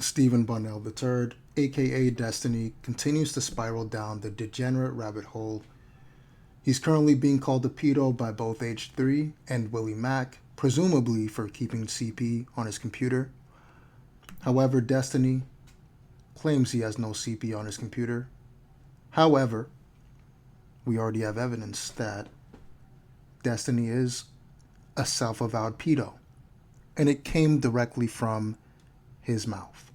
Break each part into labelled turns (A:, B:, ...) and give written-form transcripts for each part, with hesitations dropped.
A: Stephen Bunnell III, aka Destiny, continues to spiral down the degenerate rabbit hole. He's currently being called a pedo by both H3 and Willie Mack, presumably for keeping CP on his computer. However, Destiny claims he has no CP on his computer. However, we already have evidence that Destiny is a self-avowed pedo, and it came directly from his mouth.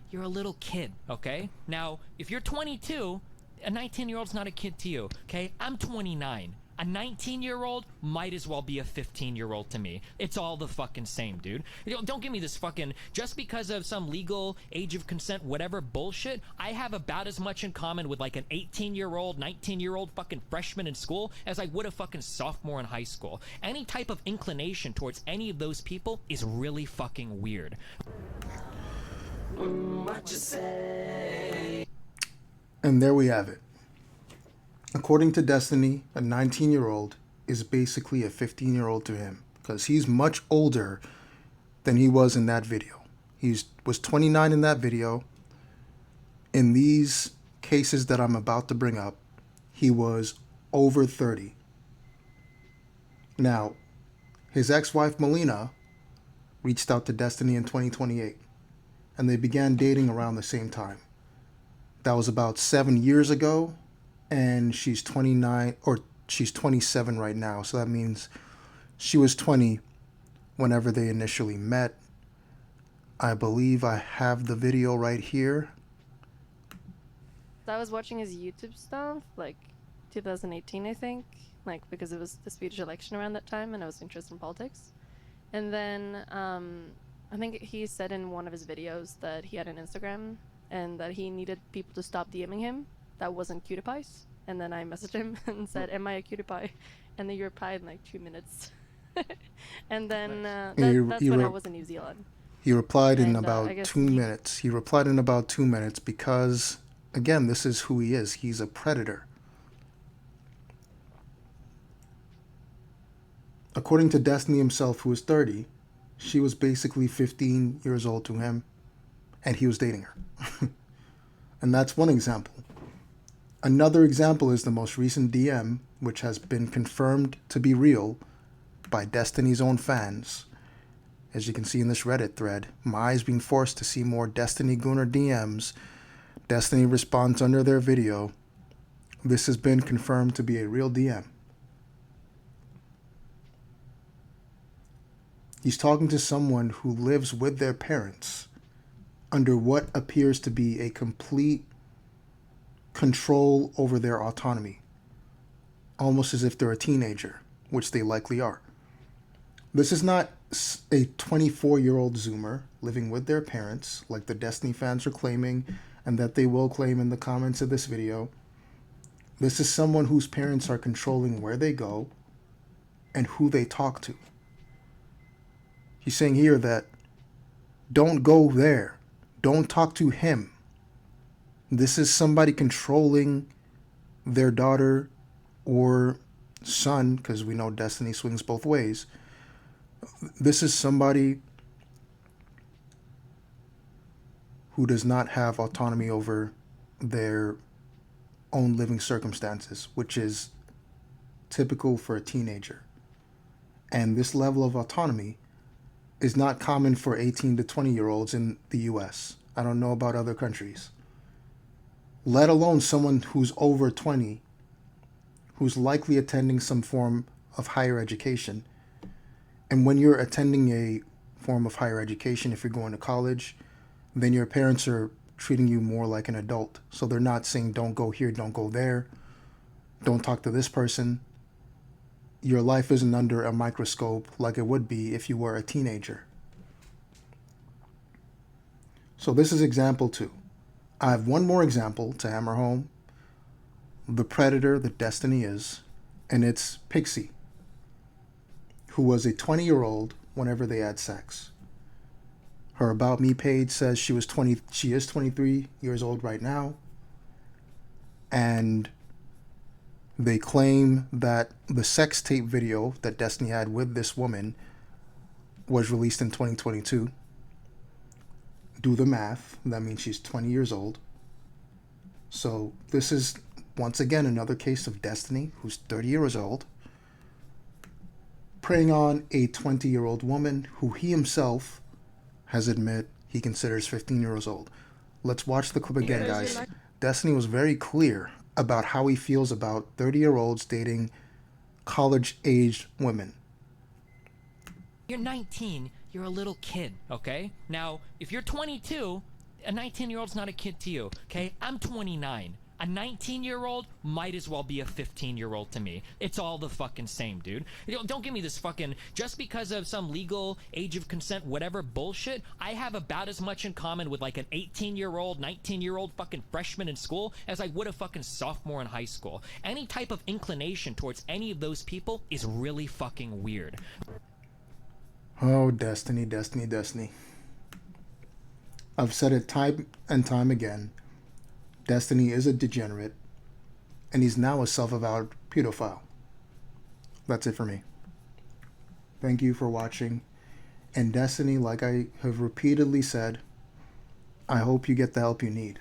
B: You're a little kid, okay? Now, if you're 22, a 19-year-old's not a kid to you, okay? I'm 29. A 19-year-old might as well be a 15-year-old to me. It's all the fucking same, dude. Don't give me this fucking, just because of some legal age of consent, whatever bullshit, I have about as much in common with like an 18-year-old, 19-year-old fucking freshman in school as I would a fucking sophomore in high school. Any type of inclination towards any of those people is really fucking weird.
C: What you say?
A: And there we have it. According to Destiny, a 19-year-old is basically a 15-year-old to him because he's much older than he was in that video. He was 29 in that video. In these cases that I'm about to bring up, he was over 30. Now, his ex-wife Melina reached out to Destiny in 2028, and they began dating around the same time. That was about 7 years ago, and she's 29, or she's 27 right now. So that means she was 20 whenever they initially met. I believe I have the video right here.
D: I was watching his YouTube stuff, like 2018, I think, like because it was the Swedish election around that time, and I was interested in politics. And then I think he said in one of his videos that he had an Instagram and that he needed people to stop DMing him that wasn't cutie pies. And then I messaged him and said, "Am I a cutie pie?" And then he replied in like 2 minutes. And then that's when I was in New Zealand.
A: He replied in
D: And,
A: about
D: I guess
A: 2 minutes. He replied in about 2 minutes because, again, this is who he is. He's a predator. According to Destiny himself, who is 30, she was basically 15 years old to him, and he was dating her. And that's one example. Another example is the most recent DM, which has been confirmed to be real by Destiny's own fans. As you can see in this Reddit thread, my eyes being forced to see more Destiny Gooner DMs. Destiny responds under their video. This has been confirmed to be a real DM. He's talking to someone who lives with their parents under what appears to be a complete control over their autonomy, almost as if they're a teenager, which they likely are. This is not a 24-year-old Zoomer living with their parents, like the Destiny fans are claiming, and that they will claim in the comments of this video. This is someone whose parents are controlling where they go and who they talk to. He's saying here that don't go there. Don't talk to him. This is somebody controlling their daughter or son, because we know Destiny swings both ways. This is somebody who does not have autonomy over their own living circumstances, which is typical for a teenager. And this level of autonomy is not common for 18 to 20-year-olds in the US. I don't know about other countries. Let alone someone who's over 20, who's likely attending some form of higher education. And when you're attending a form of higher education, if you're going to college, then your parents are treating you more like an adult. So they're not saying don't go here, don't go there, don't talk to this person. Your life isn't under a microscope like it would be if you were a teenager. So this is example 2. I have one more example to hammer home the predator that Destiny is, and it's Pixie, who was a 20-year-old whenever they had sex. Her About Me page says she is 23 years old right now, and they claim that the sex tape video that Destiny had with this woman was released in 2022. Do the math. That means she's 20 years old. So this is, once again, another case of Destiny, who's 30 years old, preying on a 20-year-old woman who he himself has admitted he considers 15 years old. Let's watch the clip again, guys. Destiny was very clear about how he feels about 30-year-olds dating college-aged women.
B: You're 19, you're a little kid, okay? Now, if you're 22, a 19-year-old's not a kid to you, okay? I'm 29. A 19-year-old might as well be a 15-year-old to me. It's all the fucking same, dude. Don't give me this fucking, just because of some legal age of consent, whatever bullshit, I have about as much in common with like an 18-year-old, 19-year-old fucking freshman in school as I would a fucking sophomore in high school. Any type of inclination towards any of those people is really fucking weird.
A: Oh, Destiny, Destiny, Destiny. I've said it time and time again. Destiny is a degenerate, and he's now a self-avowed pedophile. That's it for me. Thank you for watching. And Destiny, like I have repeatedly said, I hope you get the help you need.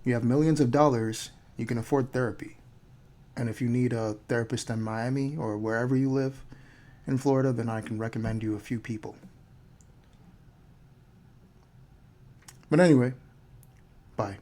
A: You have millions of dollars, you can afford therapy. And if you need a therapist in Miami or wherever you live in Florida, then I can recommend you a few people. But anyway, bye.